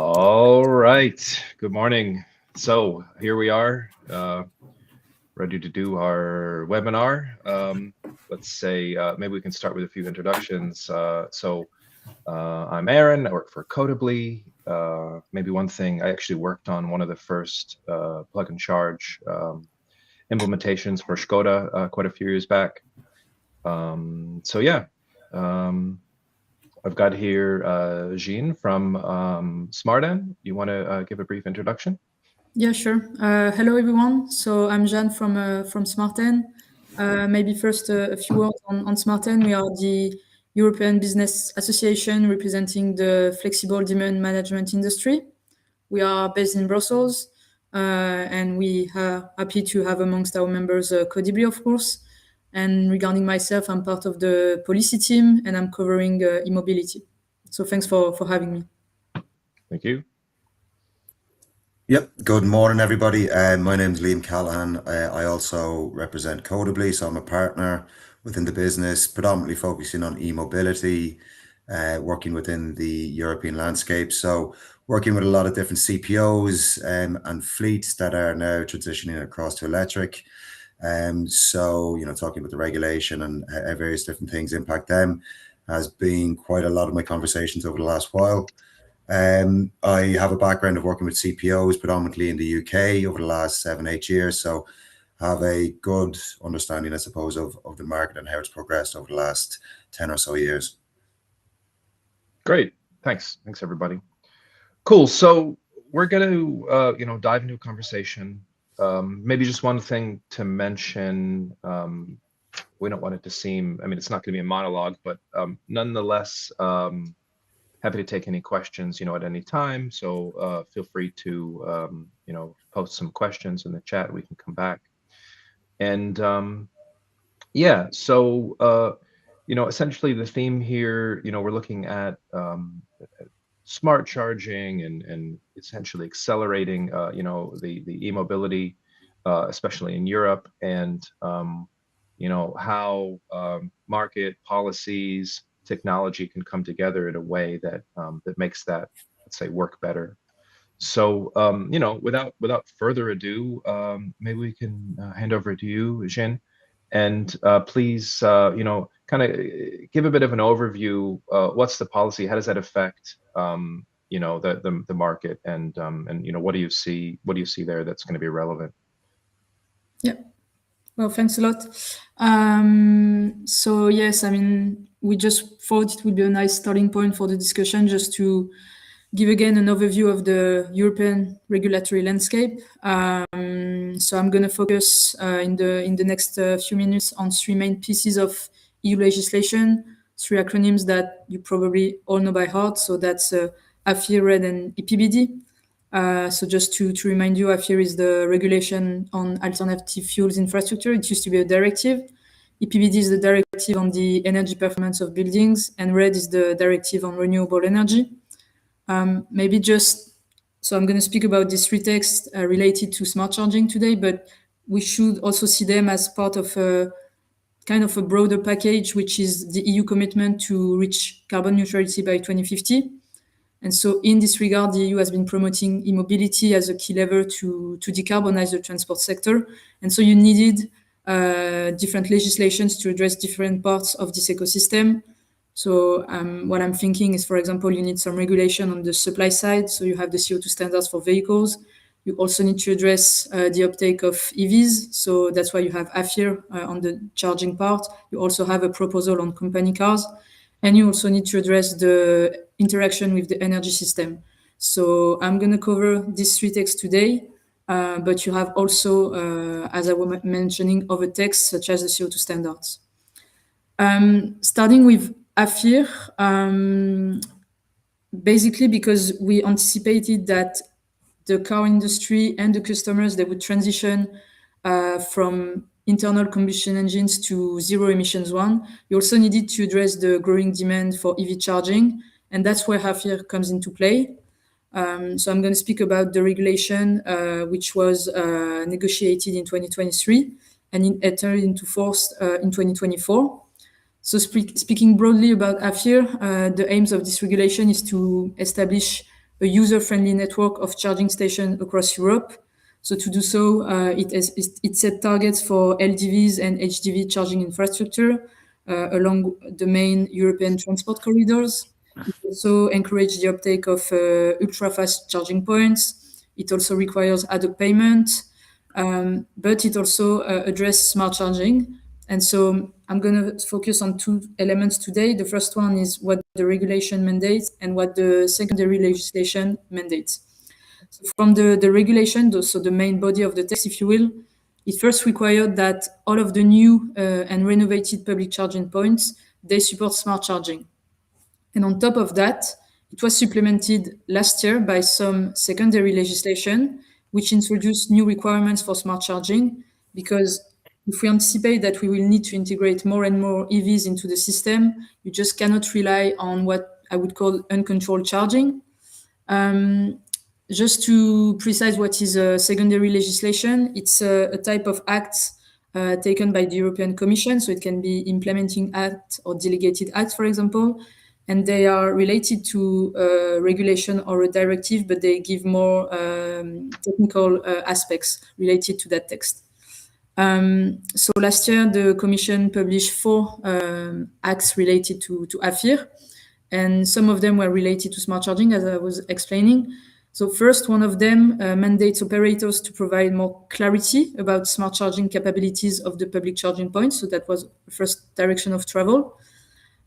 All right. Good morning. So here we are, ready to do our webinar. Let's say maybe we can start with a few introductions. I'm Aron. I work for Codibly. Maybe one thing, I actually worked on one of the first plug and charge implementations for Skoda quite a few years back. I've got here Jeanne from smartEn. You want to give a brief introduction? Yeah, sure. Hello, everyone. So I'm Jeanne from smartEn. Maybe first a few words on smartEn. We are the European Business Association representing the flexible demand management industry. We are based in Brussels, and we are happy to have amongst our members Codibly, of course. And regarding myself, I'm part of the policy team, and I'm covering e-mobility. So thanks for having me. Thank you. Yep. Good morning, everybody. My name is Callaghan. I also represent Codibly, so I'm a partner within the business, predominantly focusing on e-mobility, working within the European landscape. So working with a lot of different CPOs and fleets that are now transitioning across to electric. Talking about the regulation and how various different things impact them has been quite a lot of my conversations over the last while. I have a background of working with CPOs predominantly in the UK over the last 7-8 years, so have a good understanding, I suppose, of the market and how it's progressed over the last 10 or so years. Great, thanks everybody. Cool. So we're going to dive into a conversation. Maybe just one thing to mention. We don't want it to seem, it's not going to be a monologue, but nonetheless, happy to take any questions, at any time. So feel free to, post some questions in the chat. We can come back. And essentially the theme here, we're looking at smart charging and essentially accelerating, the e-mobility, especially in Europe, and how market policies, technology can come together in a way that that makes that, let's say, work better. So without further ado, maybe we can hand over to you, Jeanne, and please kind of give a bit of an overview. What's the policy? How does that affect the market, and what do you see there that's going to be relevant? Yeah. Well, thanks a lot. So yes, we just thought it would be a nice starting point for the discussion, just to give again an overview of the European regulatory landscape. So I'm going to focus in the next few minutes on 3 main pieces of EU legislation, 3 acronyms that you probably all know by heart. So that's AFIR, RES, and EPBD. So just to remind you, AFIR is the regulation on alternative fuels infrastructure. It used to be a directive. EPBD is the directive on the energy performance of buildings, and RES is the directive on renewable energy. So I'm going to speak about these 3 texts related to smart charging today, but we should also see them as part of a kind of a broader package, which is the EU commitment to reach carbon neutrality by 2050. And so in this regard, the EU has been promoting e-mobility as a key lever to decarbonize the transport sector. And so you needed different legislations to address different parts of this ecosystem. So what I'm thinking is, for example, you need some regulation on the supply side. So you have the CO2 standards for vehicles. You also need to address the uptake of EVs. So that's why you have AFIR on the charging part. You also have a proposal on company cars. And you also need to address the interaction with the energy system. So I'm going to cover these 3 texts today, but you have also, as I was mentioning, other texts such as the CO2 standards. Starting with AFIR, basically because we anticipated that the car industry and the customers, they would transition from internal combustion engines to zero emissions one. You also needed to address the growing demand for EV charging, and that's where AFIR comes into play. So I'm going to speak about the regulation, which was negotiated in 2023 and entered into force in 2024. So speaking broadly about AFIR, the aims of this regulation is to establish a user-friendly network of charging stations across Europe. So to do so, it set targets for LDVs and HDV charging infrastructure along the main European transport corridors. It also encouraged the uptake of ultra-fast charging points. It also requires ad hoc payment, but it also addresses smart charging. And so I'm going to focus on two elements today. The first one is what the regulation mandates and what the secondary legislation mandates. So from the regulation, so the main body of the text, if you will, it first required that all of the new and renovated public charging points, they support smart charging. And on top of that, it was supplemented last year by some secondary legislation, which introduced new requirements for smart charging, because if we anticipate that we will need to integrate more and more EVs into the system, you just cannot rely on what I would call uncontrolled charging. Just to precise what is secondary legislation, it's a type of act taken by the European Commission, so it can be implementing act or delegated act, for example, and they are related to regulation or a directive, but they give more technical aspects related to that text. So last year, the Commission published 4 acts related to AFIR, and some of them were related to smart charging, as I was explaining. So first, one of them mandates operators to provide more clarity about smart charging capabilities of the public charging points. So that was the first direction of travel.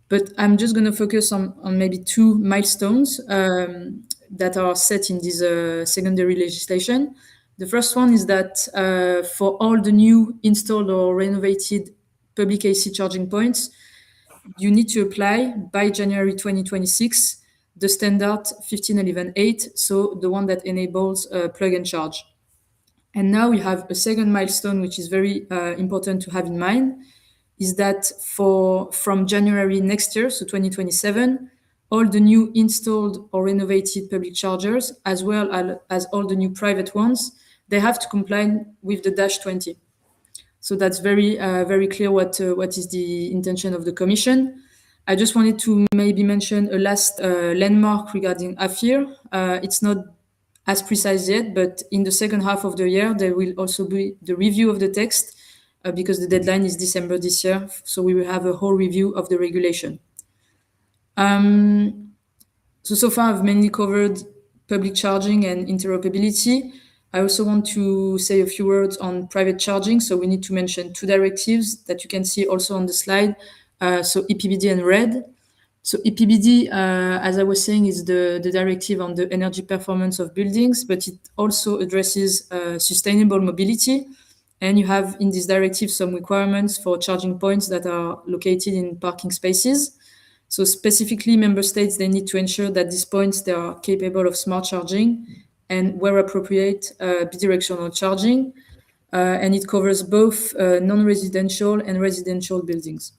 But I'm just going to focus on maybe 2 milestones that are set in this secondary legislation. The first one is that for all the new installed or renovated public AC charging points, you need to apply by January 2026 the standard 1511.8, so the one that enables plug and charge. And now we have a second milestone, which is very important to have in mind, is that from January next year, so 2027, all the new installed or renovated public chargers, as well as all the new private ones, they have to comply with the -20. So that's very clear what is the intention of the Commission. I just wanted to maybe mention a last landmark regarding AFIR. It's not as precise yet, but in the second half of the year, there will also be the review of the text because the deadline is December this year. So we will have a whole review of the regulation. So far I've mainly covered public charging and interoperability. I also want to say a few words on private charging. So we need to mention 2 directives that you can see also on the slide. So EPBD and RED. So EPBD, as I was saying, is the directive on the energy performance of buildings, but it also addresses sustainable mobility. And you have in this directive some requirements for charging points that are located in parking spaces. So specifically, member states, they need to ensure that these points, they are capable of smart charging and where appropriate, bidirectional charging. And it covers both non-residential and residential buildings.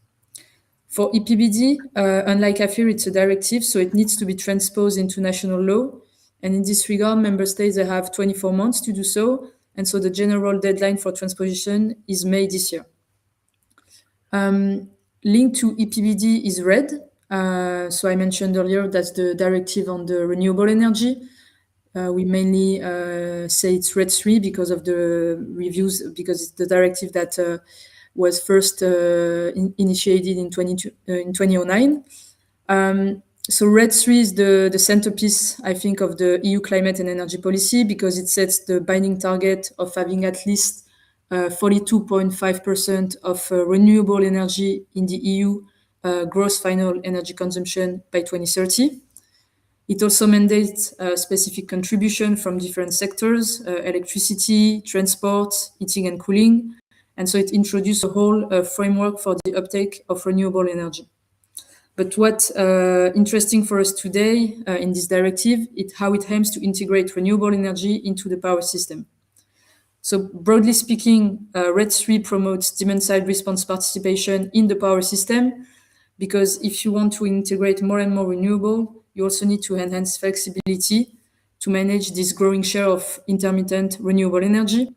For EPBD, unlike AFIR, it's a directive, so it needs to be transposed into national law. And in this regard, member states, they have 24 months to do so. And so the general deadline for transposition is May this year. Linked to EPBD is RED. So I mentioned earlier, that's the directive on the renewable energy. We mainly say it's RED 3 because of the reviews, because it's the directive that was first initiated in 2009. So RED 3 is the centerpiece, I think, of the EU climate and energy policy because it sets the binding target of having at least 42.5% of renewable energy in the EU gross final energy consumption by 2030. It also mandates specific contribution from different sectors, electricity, transport, heating and cooling. And so it introduced a whole framework for the uptake of renewable energy. But what's interesting for us today in this directive is how it aims to integrate renewable energy into the power system. So broadly speaking, RED 3 promotes demand-side response participation in the power system, because if you want to integrate more and more renewable, you also need to enhance flexibility to manage this growing share of intermittent renewable energy.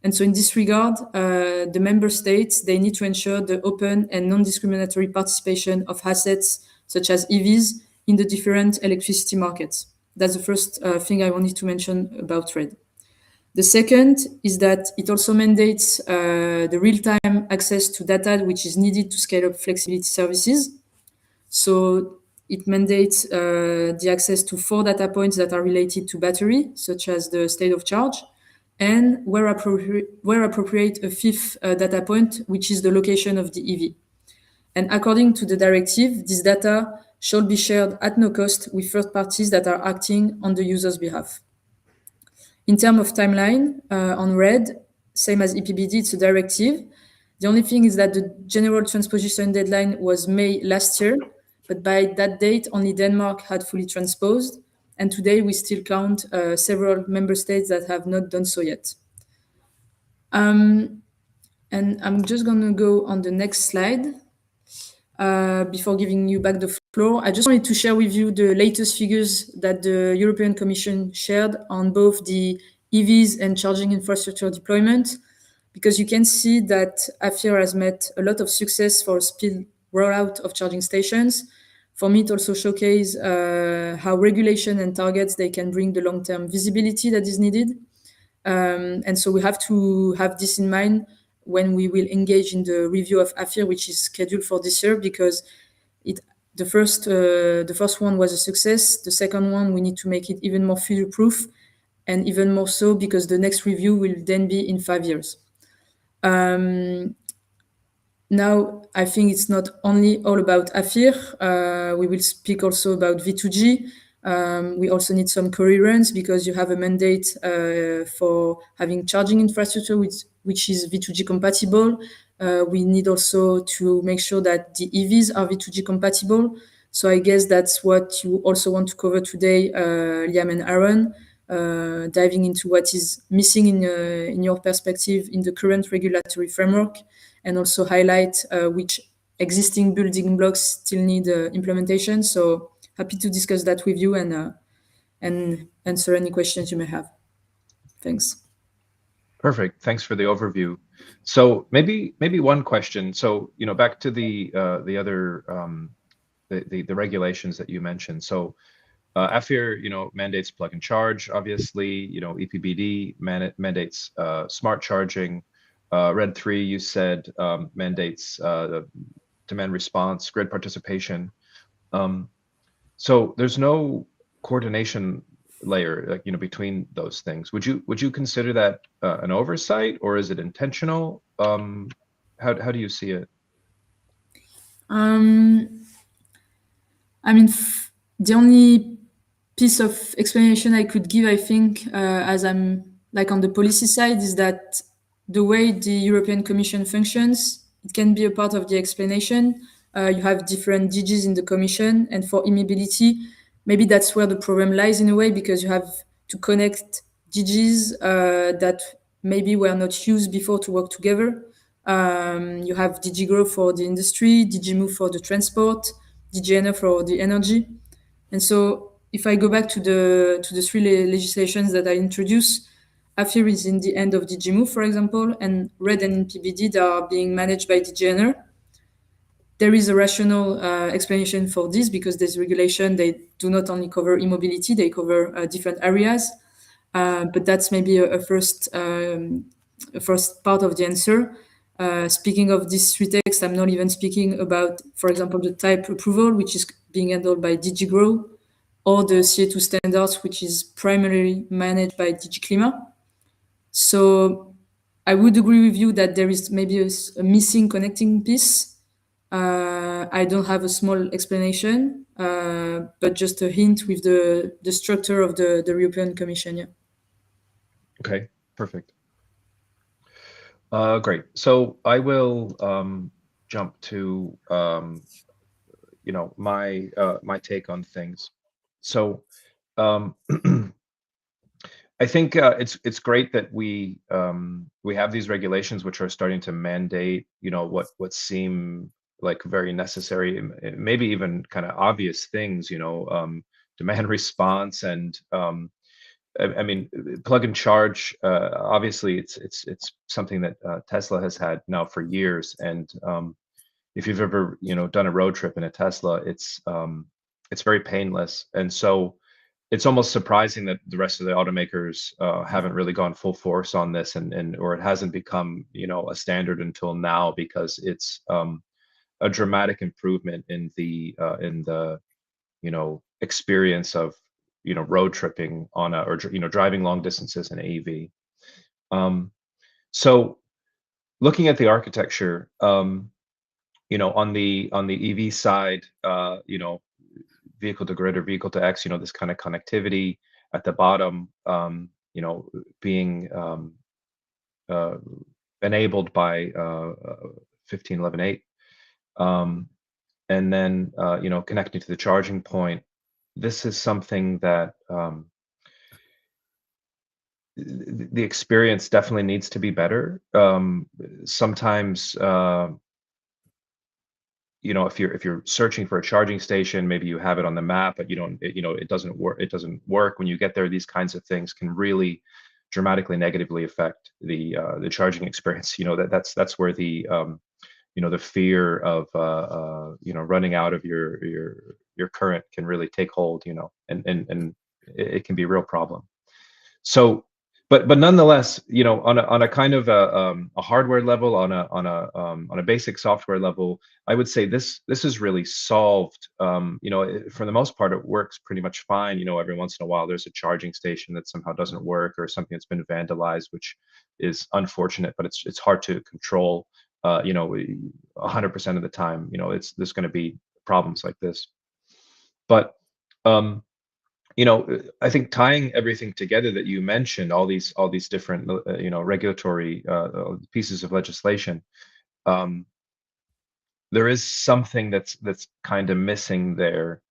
And so in this regard, the member states, they need to ensure the open and non-discriminatory participation of assets such as EVs in the different electricity markets. That's the first thing I wanted to mention about RED. The second is that it also mandates the real-time access to data which is needed to scale up flexibility services. So it mandates the access to 4 data points that are related to battery, such as the state of charge, and where appropriate, a 5th data point, which is the location of the EV. And according to the directive, this data shall be shared at no cost with third parties that are acting on the user's behalf. In terms of timeline, on RED, same as EPBD, it's a directive. The only thing is that the general transposition deadline was May last year, but by that date, only Denmark had fully transposed. And today we still count several member states that have not done so yet. And I'm just gonna go on the next slide. Before giving you back the floor, I just wanted to share with you the latest figures that the European Commission shared on both the EVs and charging infrastructure deployment, because you can see that AFIR has met a lot of success for speed rollout of charging stations. For me, it also showcases how regulation and targets, they can bring the long-term visibility that is needed. And so we have to have this in mind when we will engage in the review of AFIR, which is scheduled for this year, because the first one was a success. The second one, we need to make it even more future-proof, and even more so because the next review will then be in 5 years. Now, I think it's not only all about AFIR. We will speak also about V2G. We also need some coherence because you have a mandate for having charging infrastructure which is V2G compatible. We need also to make sure that the EVs are V2G compatible. So I guess that's what you also want to cover today, Liam and Aron, diving into what is missing in your perspective in the current regulatory framework, and also highlight which existing building blocks still need implementation. So happy to discuss that with you and answer any questions you may have. Thanks. Perfect. Thanks for the overview. So maybe one question. So back to the other the regulations that you mentioned. So AFIR mandates plug and charge. Obviously, EPBD mandates smart charging. RED 3, you said, mandates demand response, grid participation. So there's no coordination layer, between those things. Would you consider that an oversight, or is it intentional? How do you see it? I mean, the only piece of explanation I could give, I think, as I'm like on the policy side, is that the way the European Commission functions, it can be a part of the explanation. You have different DGs in the Commission, and for e-mobility, maybe that's where the problem lies in a way, because you have to connect DGs that maybe were not used before to work together. You have DG Grow for the industry, DG Move for the transport, DG for the energy. And so if I go back to the 3 legislations that I introduced, AFIR is in the end of DG Move, for example, and RED and EPBD, they are being managed by DG. There is a rational explanation for this, because this regulation, they do not only cover e-mobility, they cover different areas. But that's maybe a first part of the answer. Speaking of these 3 texts, I'm not even speaking about, for example, the type approval, which is being handled by DG Grow, or the CO2 standards, which is primarily managed by DG Klima. So I would agree with you that there is maybe a missing connecting piece. I don't have a small explanation, but just a hint with the structure of the European Commission. Yeah. Okay, perfect. Great. So I will jump to my take on things. So I think it's great that we have these regulations which are starting to mandate what seem like very necessary, maybe even kind of obvious things, demand response and I mean, plug and charge. Obviously, it's something that Tesla has had now for years. And if you've ever done a road trip in a Tesla, it's very painless. And so it's almost surprising that the rest of the automakers haven't really gone full force on this, and or it hasn't become, you know, a standard until now, because it's a dramatic improvement in the you know, experience of, you know, road tripping on a, or you know, driving long distances in AV. So looking at the architecture, you know, on the EV side, you know, vehicle to grid or vehicle to X, you know, this kind of connectivity at the bottom, you know, being uh, enabled by 15.11.8, and then you know, connecting to the charging point. This is something that the experience definitely needs to be better. Sometimes you know, if you're searching for a charging station, maybe you have it on the map, but you don't, you know, it doesn't work. It doesn't work when you get there. These kinds of things can really dramatically negatively affect the charging experience. You know, that's where the you know, the fear of you know, running out of your current can really take hold. You know, and it can be a real problem. So, but nonetheless, you know, on a kind of a hardware level, on a basic software level, I would say this is really solved. You know, for the most part, it works pretty much fine. You know, every once in a while, there's a charging station that somehow doesn't work, or something that's been vandalized, which is unfortunate, but it's hard to control. You know, 100% of the time, you know, there's going to be problems like this. But you know, I think tying everything together that you mentioned, all these different you know, regulatory pieces of legislation, there is something that's kind of missing there.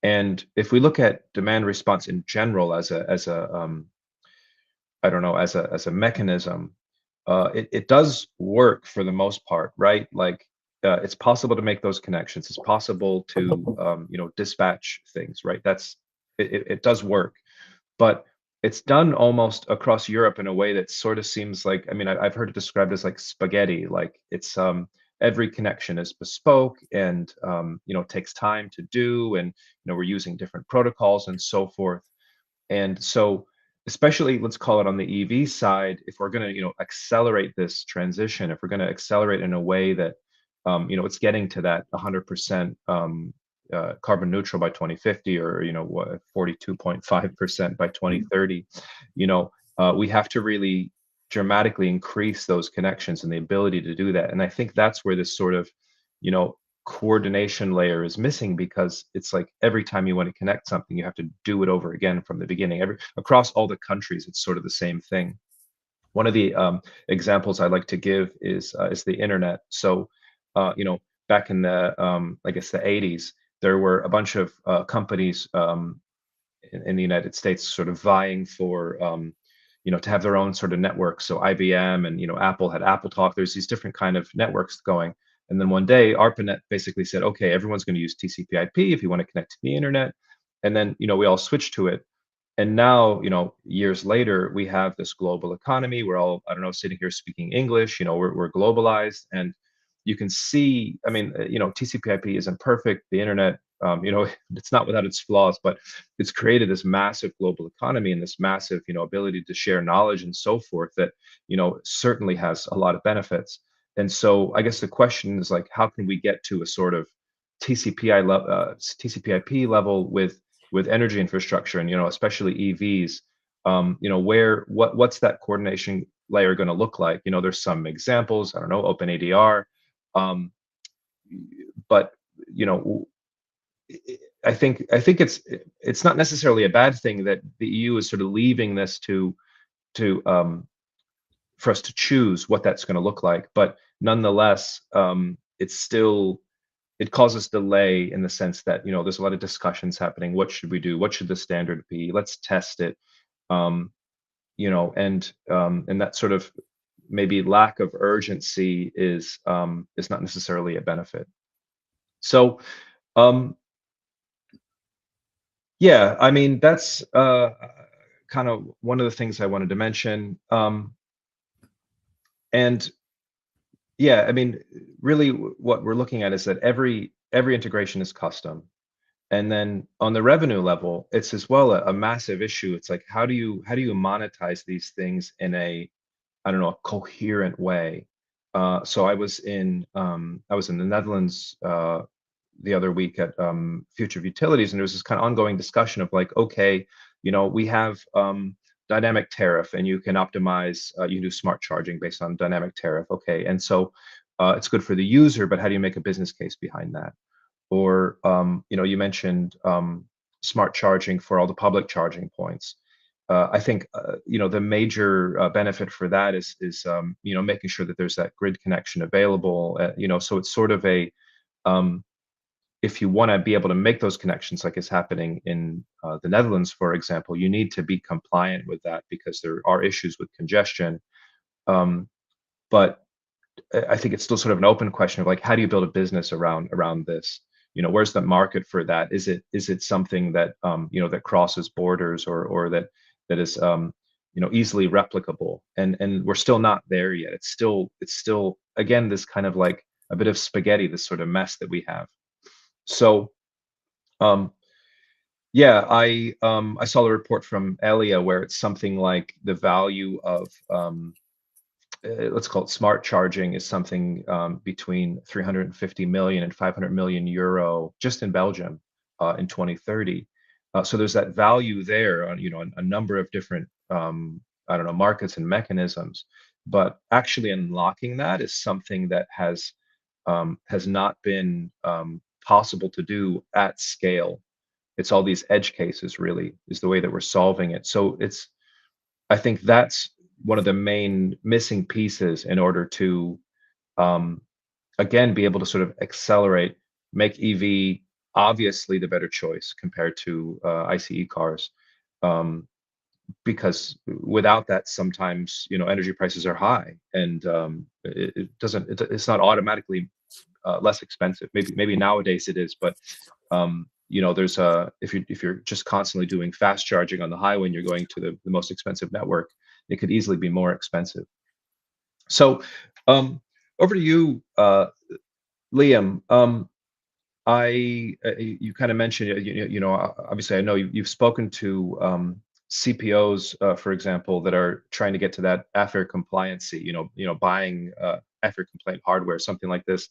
And if we look at demand response in general as a I don't know, as a mechanism, it does work for the most part, right? Like it's possible to make those connections. It's possible to you know, dispatch things, right? It does work, but it's done almost across Europe in a way that sort of seems like, I mean, I've heard it described as like spaghetti, like it's every connection is bespoke, and you know, takes time to do, and you know, we're using different protocols and so forth. And so, especially, let's call it on the EV side, if we're going to, you know, accelerate this transition, if we're going to accelerate in a way that you know, it's getting to that 100% carbon neutral by 2050, or you know, what, 42.5% by 2030, you know, we have to really dramatically increase those connections and the ability to do that. And I think that's where this sort of, you know, coordination layer is missing, because it's like every time you want to connect something, you have to do it over again from the beginning. Across all the countries, it's sort of the same thing. One of the examples I like to give is the internet. So you know, back in the I guess the 80s, there were a bunch of companies in the United States sort of vying for you know, to have their own sort of network. So IBM and, you know, Apple had Apple Talk. There's these different kind of networks going. And then one day, ARPANET basically said, okay, everyone's going to use TCP/IP if you want to connect to the internet. And then, you know, we all switched to it. And now, you know, years later, we have this global economy. We're all, I don't know, sitting here speaking English. You know, we're globalized, and you can see, I mean, you know, TCP/IP isn't perfect. The internet, you know, it's not without its flaws, but it's created this massive global economy and this massive, you know, ability to share knowledge and so forth that, you know, certainly has a lot of benefits. And so I guess the question is like, how can we get to a sort of TCP/IP level with energy infrastructure, and, you know, especially EVs, you know, what's that coordination layer going to look like? You know, there's some examples, I don't know, OpenADR, but, you know, I think it's not necessarily a bad thing that the EU is sort of leaving this to for us to choose what that's going to look like. But nonetheless, it's still, it causes delay in the sense that, you know, there's a lot of discussions happening. What should we do? What should the standard be? Let's test it. You know, and that sort of maybe lack of urgency is not necessarily a benefit. So yeah, I mean, that's kind of one of the things I wanted to mention. And yeah, I mean, really what we're looking at is that every integration is custom. And then on the revenue level, it's as well a massive issue. It's like, how do you monetize these things in a, I don't know, a coherent way? So I was in the Netherlands the other week at Future of Utilities, and there was this kind of ongoing discussion of like, okay, we have dynamic tariff, and you can optimize, you can do smart charging based on dynamic tariff. Okay, and so it's good for the user, but how do you make a business case behind that? Or you mentioned smart charging for all the public charging points. I think the major benefit for that is making sure that there's that grid connection available. So it's sort of a if you want to be able to make those connections, like is happening in the Netherlands, for example, you need to be compliant with that because there are issues with congestion. But I think it's still sort of an open question of like, how do you build a business around this? Where's the market for that? Is it something that that crosses borders or that is easily replicable? And we're still not there yet. It's still again this kind of like a bit of spaghetti, this sort of mess that we have. So yeah, I saw a report from Elia where it's something like the value of let's call it smart charging is something between 350 million and 500 million euro just in Belgium in 2030. So there's that value there on a number of different I don't know, markets and mechanisms, but actually unlocking that is something that has not been possible to do at scale. It's all these edge cases really is the way that we're solving it. So I think that's one of the main missing pieces in order to again be able to sort of accelerate, make EV obviously the better choice compared to ICE cars, because without that sometimes energy prices are high, and it's not automatically less expensive. Maybe nowadays it is, but there's if you're just constantly doing fast charging on the highway and you're going to the most expensive network, it could easily be more expensive. So over to you, Liam. You kind of mentioned, obviously I know you've spoken to CPOs, for example, that are trying to get to that AFIR compliancy, buying AFIR compliant hardware, something like this.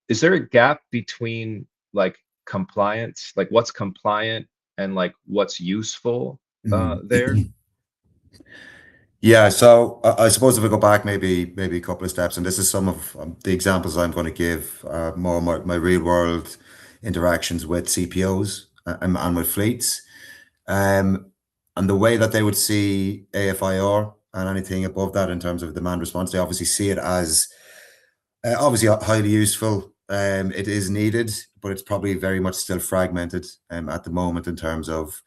Is there a gap between like compliance, like what's compliant and like what's useful there? Yeah, so I suppose if we go back maybe a couple of steps, and this is some of the examples I'm going to give, more my real world interactions with CPOs and with fleets, and the way that they would see AFIR and anything above that in terms of demand response, they obviously see it as obviously highly useful. It is needed, but it's probably very much still fragmented at the moment in terms of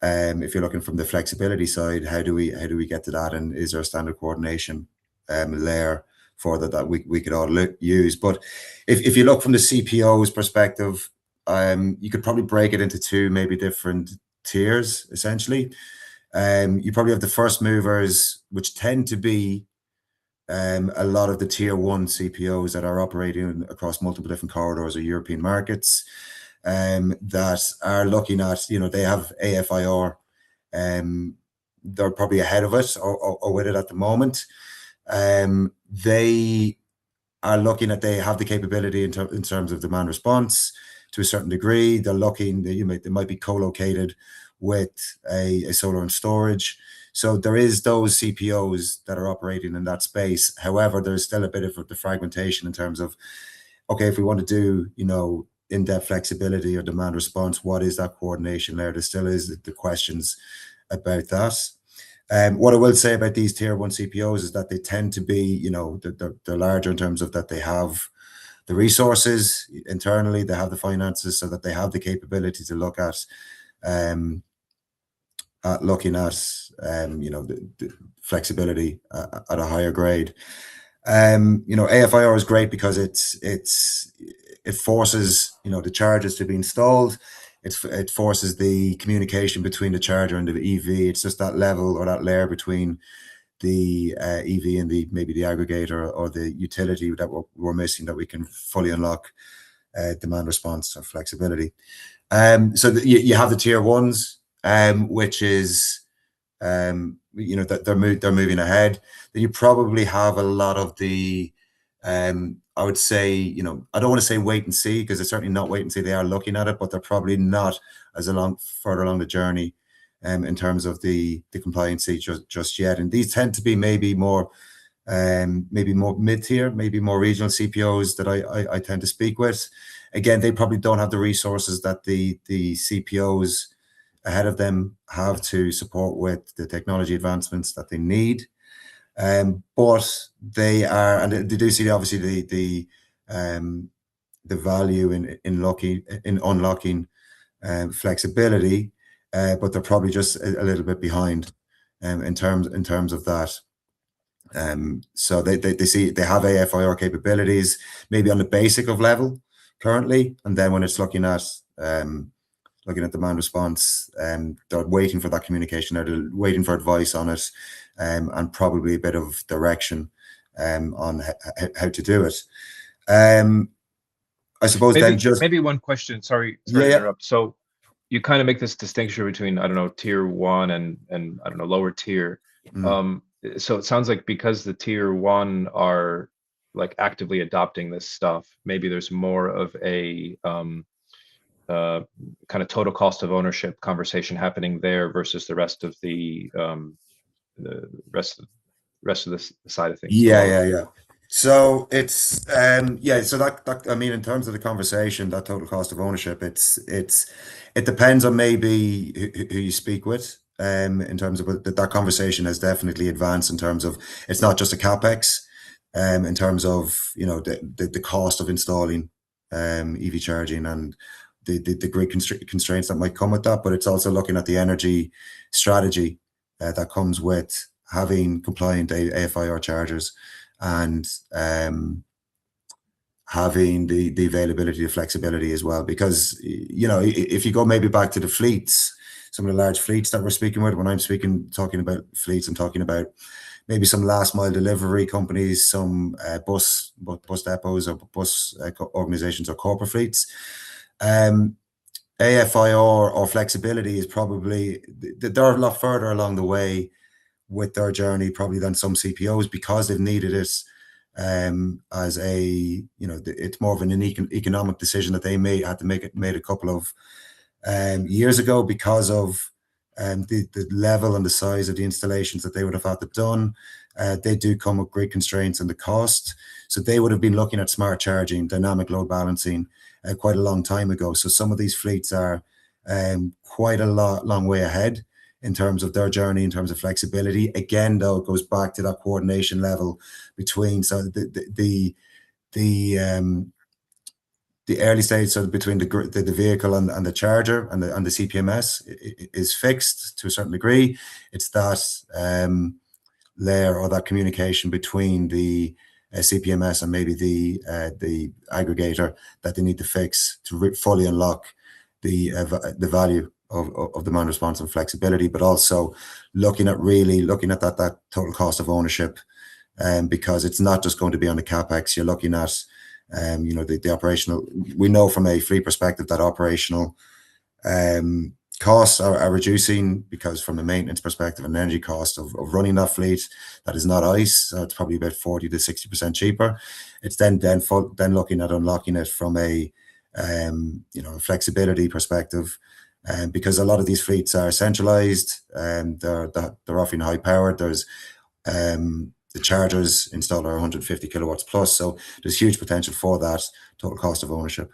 if you're looking from the flexibility side, how do we get to that, and is there a standard coordination layer for that we could all use? But if you look from the CPO's perspective, you could probably break it into two maybe different tiers essentially. You probably have the first movers, which tend to be a lot of the tier one CPOs that are operating across multiple different corridors or European markets, that are looking at, they have AFIR, they're probably ahead of it or with it at the moment. They are looking at, they have the capability in terms of demand response to a certain degree. They're looking, they might be co-located with a solar and storage. So there is those CPOs that are operating in that space. However, there's still a bit of the fragmentation in terms of, okay, if we want to do, in-depth flexibility or demand response, what is that coordination layer? There still is the questions about that. What I will say about these tier one CPOs is that they tend to be, they're larger in terms of that they have the resources internally, they have the finances, so that they have the capability to look at looking at the flexibility at a higher grade. AFIR is great because it forces the chargers to be installed. It forces the communication between the charger and the EV. It's just that level or that layer between the EV and maybe the aggregator or the utility that we're missing, that we can fully unlock demand response or flexibility. So you have the tier ones, which is that they're moving ahead. Then you probably have a lot of the I would say, I don't want to say wait and see, because it's certainly not wait and see. They are looking at it, but they're probably not as further along the journey in terms of the compliancy just yet. And these tend to be maybe more mid-tier, maybe more regional CPOs that I tend to speak with. Again, they probably don't have the resources that the CPOs ahead of them have to support with the technology advancements that they need. But they are, and they do see obviously the value in unlocking flexibility, but they're probably just a little bit behind in terms of that. So they see they have AFIR capabilities maybe on the basic of level currently, and then when it's looking at demand response, they're waiting for that communication, they're waiting for advice on it, and probably a bit of direction on how to do it. I suppose maybe one question. Sorry to interrupt. So you kind of make this distinction between, I don't know, tier one and I don't know, lower tier. So it sounds like because the tier one are like actively adopting this stuff, maybe there's more of a kind of total cost of ownership conversation happening there versus the rest of the rest of the side of things. Yeah. So it's so that I mean, in terms of the conversation, that total cost of ownership, it depends on maybe who you speak with. In terms of that conversation has definitely advanced in terms of it's not just a capex, in terms of the cost of installing EV charging and the grid constraints that might come with that, but it's also looking at the energy strategy that comes with having compliant AFIR chargers and having the availability, the flexibility as well. Because if you go maybe back to the fleets, some of the large fleets that we're speaking with, when I'm talking about fleets, I'm talking about maybe some last mile delivery companies, some bus depots or bus organizations or corporate fleets. AFIR or flexibility is probably, they're a lot further along the way with their journey probably than some CPOs, because they've needed it as a, it's more of an economic decision that they had to made a couple of years ago, because of the level and the size of the installations that they would have had to done. They do come with great constraints and the cost. So they would have been looking at smart charging, dynamic load balancing quite a long time ago. So some of these fleets are quite a long way ahead in terms of their journey, in terms of flexibility. Again, though, it goes back to that coordination level between the early stage, so between the vehicle and the charger and the CPMS is fixed to a certain degree. It's that layer or that communication between the CPMS and maybe the aggregator that they need to fix to fully unlock the value of demand response and flexibility, but also looking at that total cost of ownership, because it's not just going to be on the capex. You're looking at the operational. We know from a fleet perspective that operational costs are reducing, because from a maintenance perspective and energy cost of running that fleet that is not ICE, so it's probably about 40 to 60% cheaper. It's then looking at unlocking it from a flexibility perspective, because a lot of these fleets are centralized and they're offering high power. There's the chargers installed are 150 kilowatts plus, so there's huge potential for that total cost of ownership.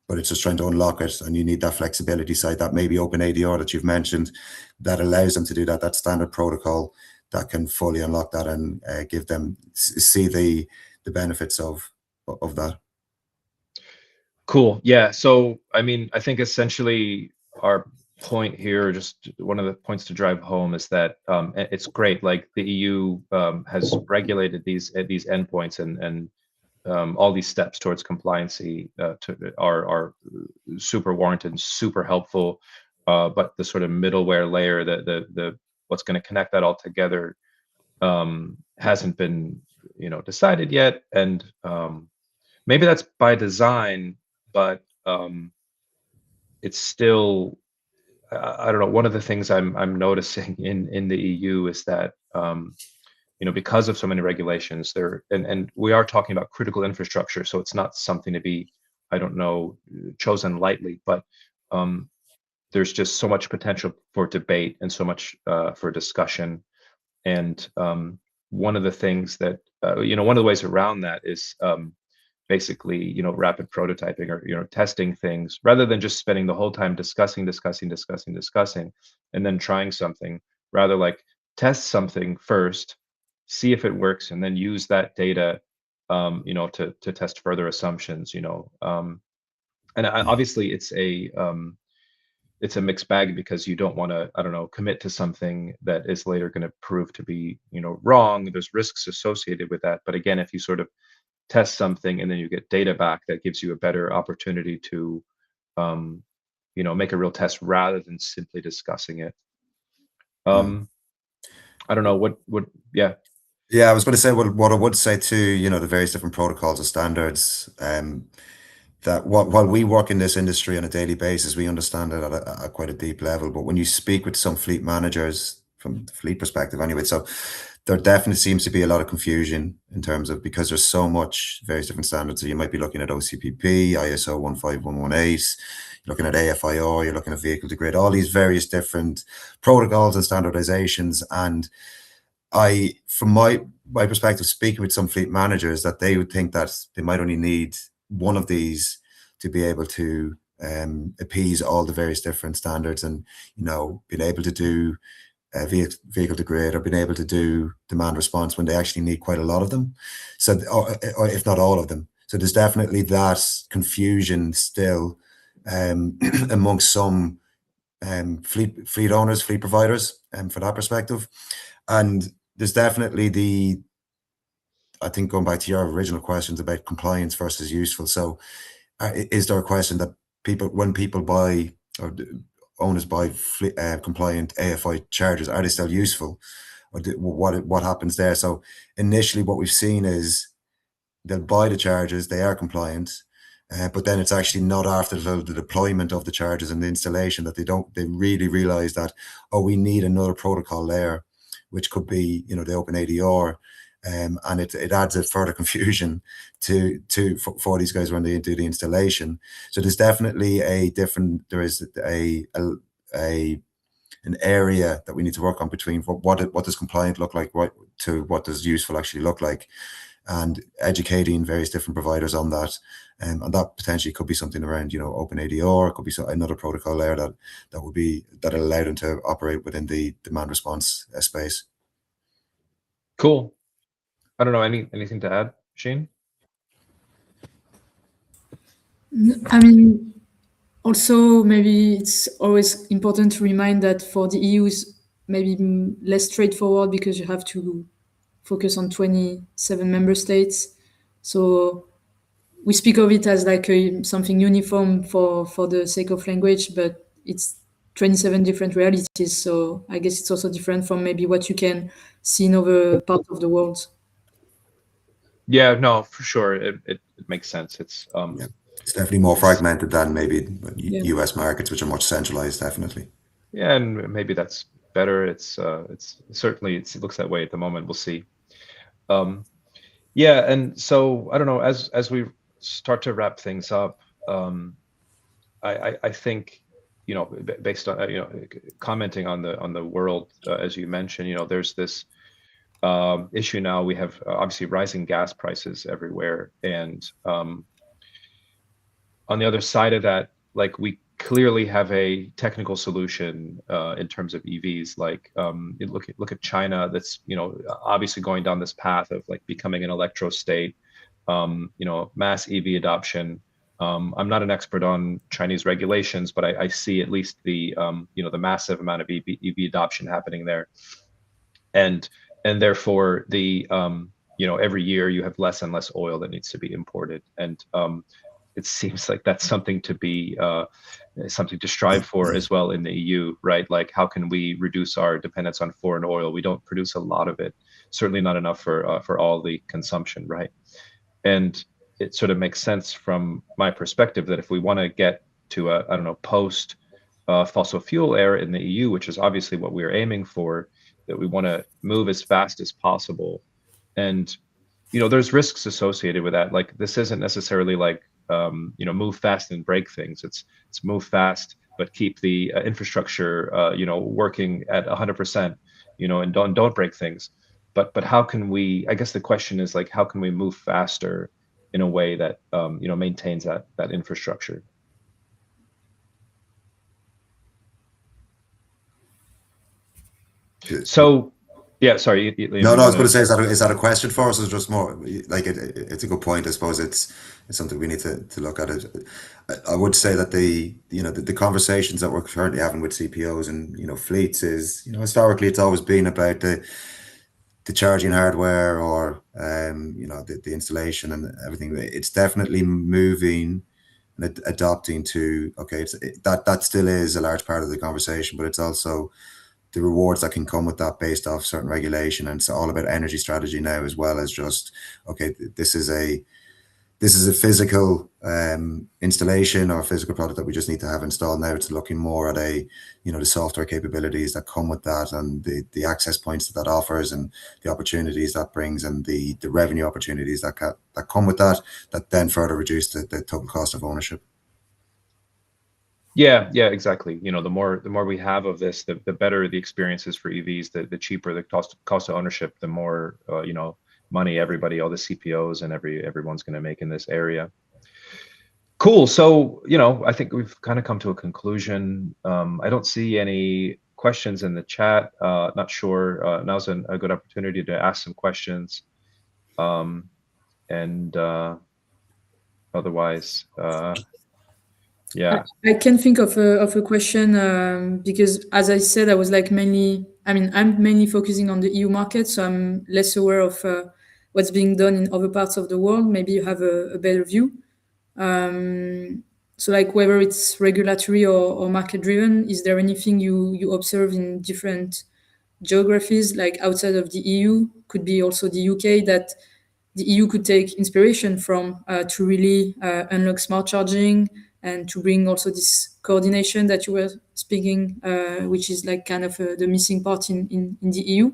But it's just trying to unlock it, and you need that flexibility side, that maybe open ADR that you've mentioned, that allows them to do that standard protocol that can fully unlock that and give them see the benefits of that. Cool. Yeah. So I mean, I think essentially our point here, just one of the points to drive home, is that it's great. Like the EU has regulated these endpoints and all these steps towards compliancy are super warranted and super helpful. But the sort of middleware layer, the what's going to connect that all together, hasn't been decided yet, and maybe that's by design. but it's still, I don't know. One of the things I'm noticing in the EU is that because of so many regulations, and we are talking about critical infrastructure, so it's not something to be, I don't know, chosen lightly, but there's just so much potential for debate and so much for discussion. And one of the things that one of the ways around that is basically rapid prototyping, or testing things, rather than just spending the whole time discussing and then trying something. Rather, like, test something first, see if it works, and then use that data to test further assumptions. And obviously it's a mixed bag, because you don't want to, I don't know, commit to something that is later going to prove to be wrong. There's risks associated with that. But again, if you sort of test something and then you get data back, that gives you a better opportunity to make a real test rather than simply discussing it. I don't know what yeah. Yeah, I was going to say what I would say too, the various different protocols and standards, that while we work in this industry on a daily basis, we understand it at quite a deep level. But when you speak with some fleet managers, from the fleet perspective anyway, so there definitely seems to be a lot of confusion in terms of, because there's so much various different standards. So you might be looking at OCPP, ISO 15118, you're looking at AFIR, you're looking at vehicle to grid, all these various different protocols and standardizations. And from my perspective, speaking with some fleet managers, that they would think that they might only need one of these to be able to appease all the various different standards, and being able to do vehicle to grid, or being able to do demand response, when they actually need quite a lot of them, so or if not all of them. So there's definitely that confusion still amongst some fleet owners, fleet providers, for that perspective. And there's definitely I think, going back to your original questions about compliance versus useful. So is there a question that when people buy, or owners buy compliant AFI chargers, are they still useful? Or what happens there? So initially what we've seen is they'll buy the chargers, they are compliant, but then it's actually not after the deployment of the chargers and the installation that they really realize that, oh, we need another protocol layer, which could be the open ADR. And it adds a further confusion for these guys when they do the installation. So there's definitely there is an area that we need to work on between what does compliant look like, to what does useful actually look like, and educating various different providers on that. And that potentially could be something around open ADR, could be another protocol layer that allow them to operate within the demand response space. Cool. I don't know, anything to add, Jeanne? I mean, also, maybe it's always important to remind that for the EU is maybe less straightforward, because you have to focus on 27 member states. So we speak of it as like something uniform for the sake of language, but it's 27 different realities. So I guess it's also different from maybe what you can see in other parts of the world. Yeah, no, for sure. It makes sense. It's It's definitely more fragmented than maybe Yeah. US markets, which are much centralized, definitely. Yeah, and maybe that's better. It's certainly, it looks that way at the moment. We'll see. Yeah, and so I don't know, as we start to wrap things up, I think, based on commenting on the world, as you mentioned, there's this issue now. We have obviously rising gas prices everywhere, and on the other side of that, like, we clearly have a technical solution in terms of EVs. Like, look at China, that's obviously going down this path of like becoming an electro state. Mass EV adoption. I'm not an expert on Chinese regulations, but I see at least the the massive amount of EV adoption happening there, and therefore the every year you have less and less oil that needs to be imported, and it seems like that's something to be something to strive for as well in the EU, right? Like, how can we reduce our dependence on foreign oil? We don't produce a lot of it, certainly not enough for all the consumption, right? And it sort of makes sense from my perspective that if we want to get to a, I don't know, post fossil fuel era in the EU, which is obviously what we're aiming for, that we want to move as fast as possible. And, you know, there's risks associated with that. Like, this isn't necessarily like, you know, move fast and break things. It's move fast, but keep the infrastructure, you know, working at 100%, you know, and don't break things. But how can we, I guess the question is like, how can we move faster in a way that, you know, maintains that infrastructure? So, yeah, sorry, Liam, No, you no, I was want going to to? say, is that a question for us? Or just more like it's a good point. I suppose it's something we need to look at it. I would say that the conversations that we're currently having with CPOs and fleets is historically it's always been about the charging hardware or the installation and everything. It's definitely moving and adopting to that still is a large part of the conversation, but it's also the rewards that can come with that based off certain regulation, and it's all about energy strategy now as well as just this is a physical installation or a physical product that we just need to have installed. Now it's looking more at the software capabilities that come with that and the access points that offers and the opportunities that brings and the revenue opportunities that come with that then further reduce the total cost of ownership. Yeah, exactly. You know, the more we have of this, the better the experiences for EVs, the cheaper the cost of ownership, the more you know, money everybody, all the CPOs and everyone's going to make in this area. Cool. So, you know, I think we've kind of come to a conclusion. I don't see any questions in the chat. Not sure. Now's a good opportunity to ask some questions. And otherwise, yeah. I can think of a question because, as I said, I was like I'm mainly focusing on the EU market, so I'm less aware of what's being done in other parts of the world. Maybe you have a better view. So, like, whether it's regulatory or market driven, is there anything you observe in different geographies, like outside of the EU? Could be also the UK, that the EU could take inspiration from to really unlock smart charging and to bring also this coordination that you were speaking, which is like kind of the missing part in the EU.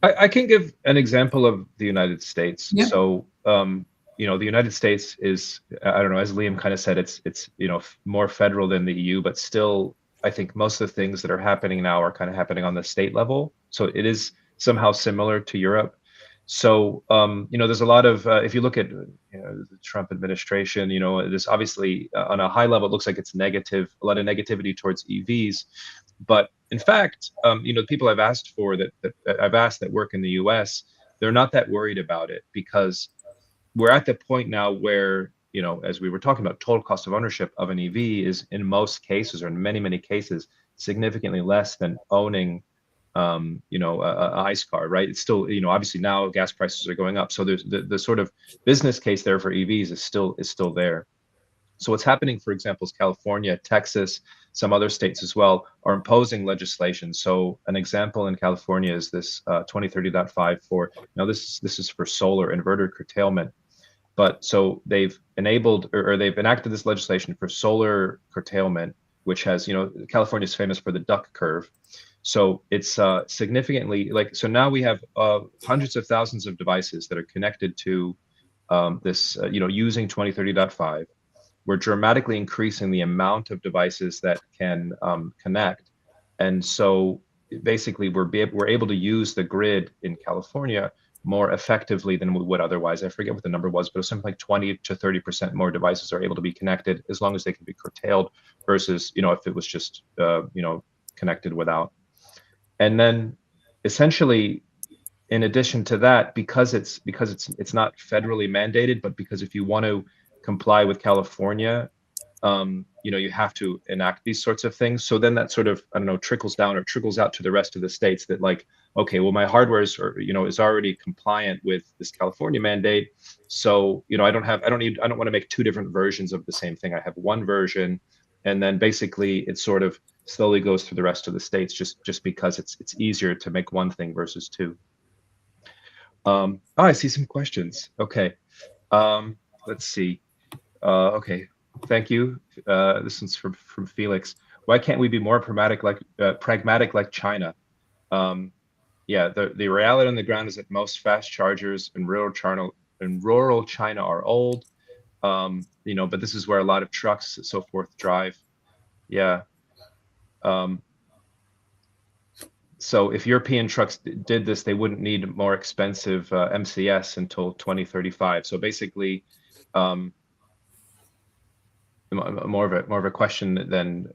I can give an example of the United States. Yeah. So, you know, the United States is, I don't know, as Liam kind of said, it's you know, more federal than the EU, but still, I think most of the things that are happening now are kind of happening on the state level. So it is somehow similar to Europe. So, you know, there's a lot of, if you look at the Trump administration, you know, this obviously on a high level, it looks like it's negative, a lot of negativity towards EVs. But in fact, you know, the people I've asked for that I've asked that work in the US, they're not that worried about it, because we're at the point now where, you know, as we were talking about, total cost of ownership of an EV is in most cases, or in many cases, significantly less than owning you know, a ICE car, right? It's still, you know, obviously now gas prices are going up, so there's the sort of business case there for EVs is still there. So what's happening, for example, is California, Texas, some other states as well are imposing legislation. So an example in California is this 2030.5 for, now this is for solar inverter curtailment. But so they've enabled or they've enacted this legislation for solar curtailment, which has, you know, California is famous for the duck curve. So it's significantly, like, so now we have hundreds of thousands of devices that are connected to this, you know, using 2030.5. We're dramatically increasing the amount of devices that can connect. And so basically we're able to use the grid in California more effectively than we would otherwise. I forget what the number was, but it was something like 20 to 30% more devices are able to be connected as long as they can be curtailed versus, you know, if it was just, you know, connected without. And then essentially, in addition to that, because it's not federally mandated, but because if you want to comply with California, you know, you have to enact these sorts of things. So then that sort of, I don't know, trickles down or trickles out to the rest of the states that, like, okay, well, my hardware is, or, you know, is already compliant with this California mandate. So, you know, I don't want to make two different versions of the same thing. I have one version, and then basically it sort of slowly goes through the rest of the states just because it's easier to make one thing versus two. Oh, I see some questions. Okay. Let's see. Okay, thank you. This one's from Felix. Why can't we be more pragmatic like China? Yeah, the reality on the ground is that most fast chargers in rural China are old. You know, but this is where a lot of trucks and so forth drive. Yeah. So if European trucks did this, they wouldn't need more expensive MCS until 2035. So basically, more of a question than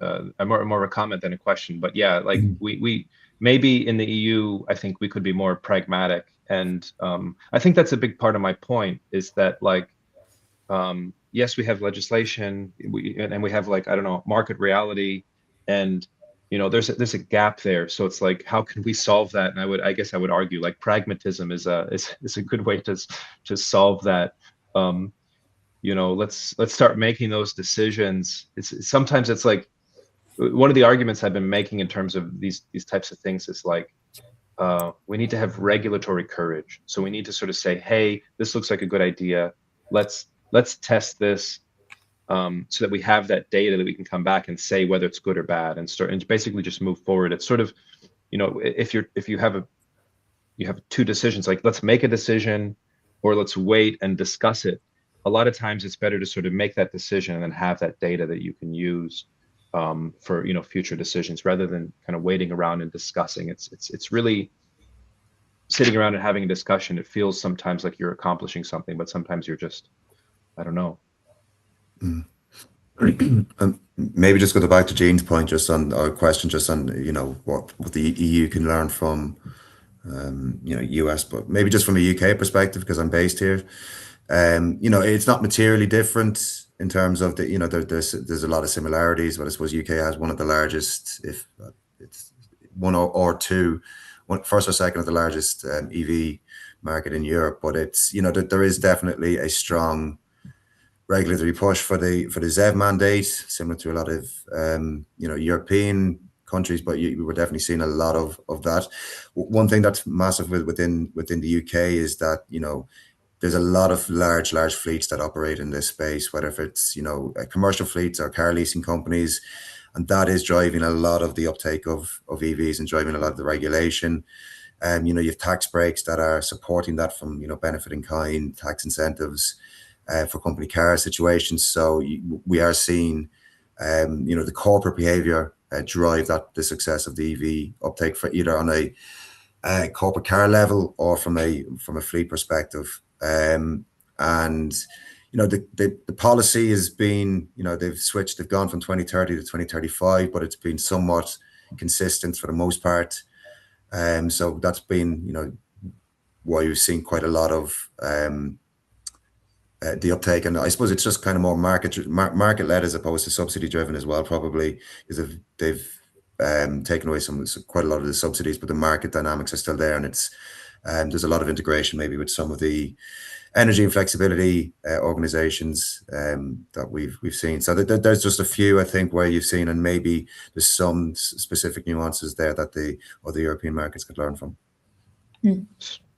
more of a comment than a question. But yeah, like we maybe in the EU, I think we could be more pragmatic, and I think that's a big part of my point is that like yes, we have legislation, and we have like I don't know market reality, and you know there's a gap there. So it's like how can we solve that? And I guess I would argue like pragmatism is a good way to solve that. You know, let's start making those decisions. Sometimes it's like one of the arguments I've been making in terms of these types of things is like we need to have regulatory courage. So we need to sort of say, hey, this looks like a good idea. Let's test this so that we have that data that we can come back and say whether it's good or bad and start and basically just move forward. It's sort of, you know, if you have two decisions, like let's make a decision or let's wait and discuss it. A lot of times it's better to sort of make that decision and then have that data that you can use for, you know, future decisions rather than kind of waiting around and discussing. It's really sitting around and having a discussion. It feels sometimes like you're accomplishing something, but sometimes you're just, I don't know. Maybe just go back to Jeanne's point, just on our question, just on, you know, what the EU can learn from, you know, US, but maybe just from a UK perspective, because I'm based here. You know, it's not materially different in terms of the, you know, there's a lot of similarities, but I suppose UK has one of the largest, if it's one or two, first or second of the largest EV market in Europe. But it's, you know, there is definitely a strong regulatory push for the ZEV mandate, similar to a lot of you know, European countries, but we were definitely seeing a lot of that. One thing that's massive within the UK is that, you know, there's a lot of large fleets that operate in this space, whether if it's, you know, commercial fleets or car leasing companies, and that is driving a lot of the uptake of EVs and driving a lot of the regulation. You know, you have tax breaks that are supporting that from, you know, benefit in kind, tax incentives for company car situations. So we are seeing, you know, the corporate behavior drive the success of the EV uptake for either on a corporate car level or from a fleet perspective. And you know, the policy has been, you know, they've gone from 2030 to 2035, but it's been somewhat consistent for the most part. So that's been, you know, why we've seen quite a lot of the uptake, and I suppose it's just kind of more market led as opposed to subsidy driven as well, probably, because they've taken away quite a lot of the subsidies, but the market dynamics are still there, and it's there's a lot of integration maybe with some of the energy and flexibility organizations that we've seen. So there's just a few, I think, where you've seen, and maybe there's some specific nuances there that the other European markets could learn from.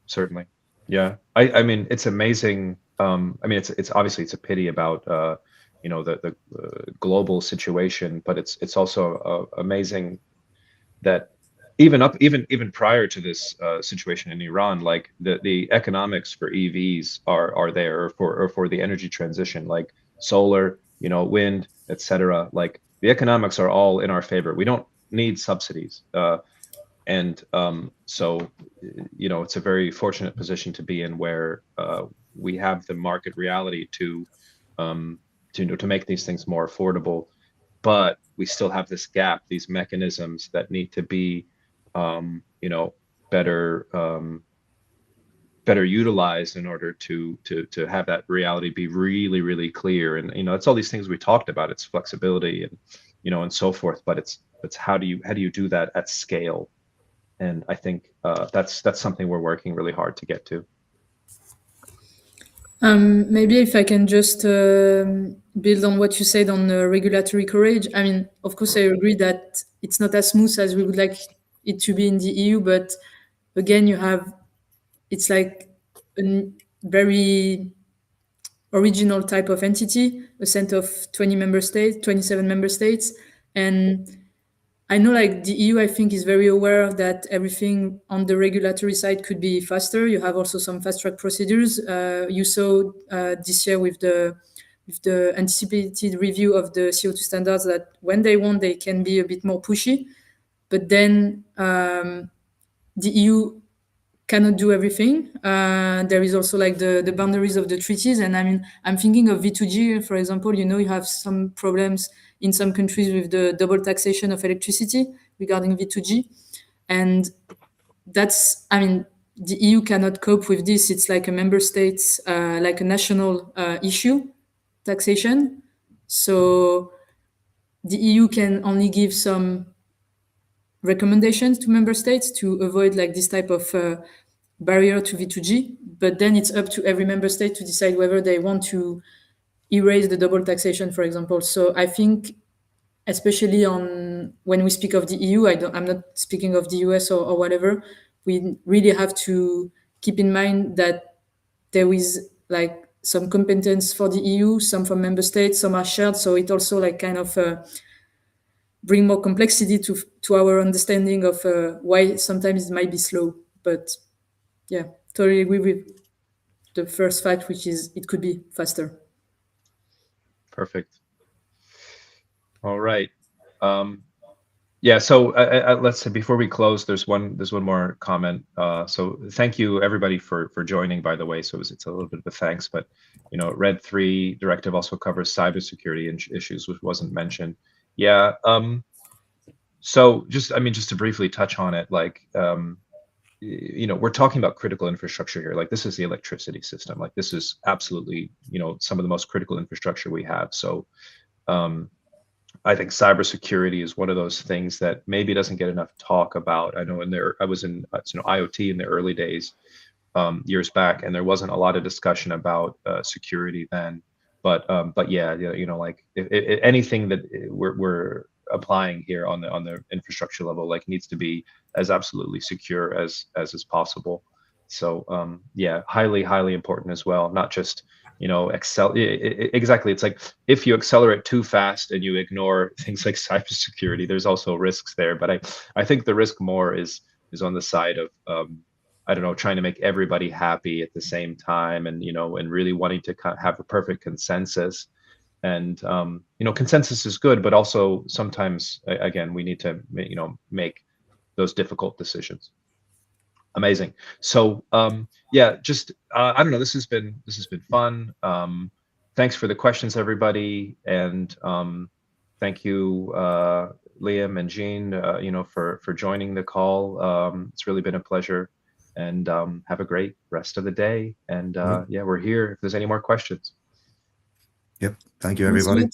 Certainly, yeah. I mean, it's amazing. I mean, it's obviously it's a pity about you know, the global situation, but it's also amazing that even prior to this situation in Iran, like the economics for EVs are there, or for the energy transition, like solar, you know, wind, etc. Like the economics are all in our favor. We don't need subsidies, and so, you know, it's a very fortunate position to be in, where we have the market reality to make these things more affordable, but we still have this gap, these mechanisms that need to be you know, better utilized in order to have that reality be really clear. And you know, it's all these things we talked about. It's flexibility and, you know, and so forth. But it's how do you do that at scale? And I think that's something we're working really hard to get to. Maybe if I can just build on what you said on regulatory courage. I mean, of course, I agree that it's not as smooth as we would like it to be in the EU, but again, it's like a very original type of entity, a set of 27 member states. And I know like the EU, I think, is very aware that everything on the regulatory side could be faster. You have also some fast track procedures. You saw this year with the anticipated review of the CO2 standards that when they want, they can be a bit more pushy. But then the EU cannot do everything. There is also like the boundaries of the treaties. And I mean, I'm thinking of V2G, for example. You know, you have some problems in some countries with the double taxation of electricity regarding V2G. And that's, I mean, the EU cannot cope with this. It's like a member states, like a national issue, taxation. So the EU can only give some recommendations to member states to avoid like this type of barrier to V2G, but then it's up to every member state to decide whether they want to erase the double taxation, for example. So I think, especially on when we speak of the EU, I'm not speaking of the US or whatever. We really have to keep in mind that there is like some competence for the EU, some for member states, some are shared. So it also like kind of bring more complexity to our understanding of why sometimes it might be slow. But yeah, totally agree with the first fact, which is it could be faster. Perfect. All right. Yeah. So let's say before we close, there's one more comment. So thank you everybody for joining. By the way, so it's a little bit of a thanks, but you know, RED 3 directive also covers cybersecurity issues, which wasn't mentioned. Yeah. So just to briefly touch on it, like you know, we're talking about critical infrastructure here. Like this is the electricity system. Like this is absolutely, you know, some of the most critical infrastructure we have. So I think cybersecurity is one of those things that maybe doesn't get enough talk about. I know I was in IoT in the early days, years back, and there wasn't a lot of discussion about security then. But yeah, you know, like if anything that we're applying here on the infrastructure level, like needs to be as absolutely secure as is possible. So yeah, highly important as well. Not just, you know, exactly. It's like if you accelerate too fast and you ignore things like cybersecurity, there's also risks there. But I think the risk more is on the side of I don't know, trying to make everybody happy at the same time, and you know, and really wanting to have a perfect consensus. And you know, consensus is good, but also sometimes again we need to make those difficult decisions. Amazing. So yeah, just I don't know, this has been fun. Thanks for the questions, everybody, and thank you Liam and Jeanne, you know, for joining the call. It's really been a pleasure, and have a great rest of the day. And yeah, we're here if there's any more questions. Yep. Thank you, everybody.